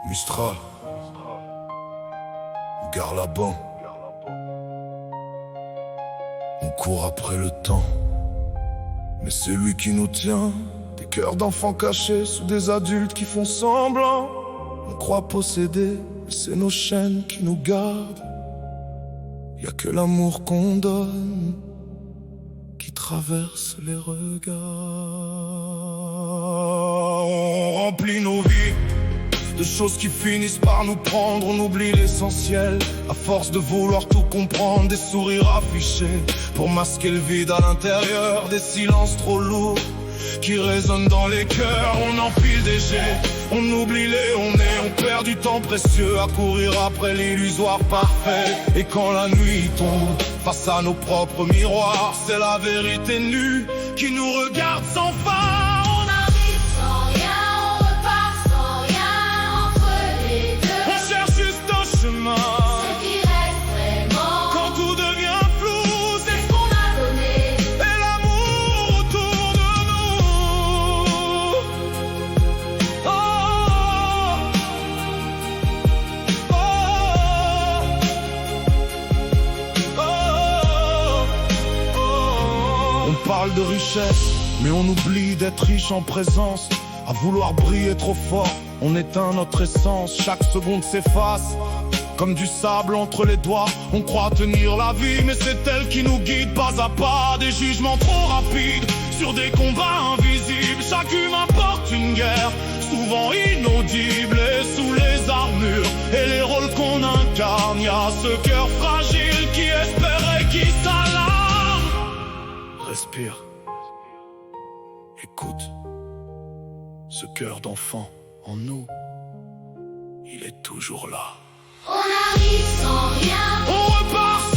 Mistral, gare là-bas. On court après le temps, mais c'est lui qui nous tient. Des cœurs d'enfants cachés sous des adultes qui font semblant. On croit posséder, mais c'est nos chaînes qui nous gardent. Y a que l'amour qu'on donne qui traverse les regards. On remplit nos vies de choses qui finissent par nous prendre. On oublie l'essentiel à force de vouloir tout comprendre. Des sourires affichés pour masquer le vide à l'intérieur. Des silences trop lourds qui résonnent dans les cœurs. On enfile des jets, on oublie les on est. On perd du temps précieux à courir après l'illusoire parfait. Et quand la nuit tombe face à nos propres miroirs, c'est la vérité nue qui nous regarde sans fin. On parle de richesse, mais on oublie d'être riche en présence. À vouloir briller trop fort, on éteint notre essence. Chaque seconde s'efface, comme du sable entre les doigts. On croit tenir la vie, mais c'est elle qui nous guide pas à pas. Des jugements trop rapides sur des combats invisibles. Chaque humain porte une guerre, souvent inaudible. Et sous les armures et les rôles qu'on incarne, y a ce cœur fragile qui espère et qui s'alarme. Respire, écoute, ce cœur d'enfant en nous, il est toujours là. On arrive sans rien, on repart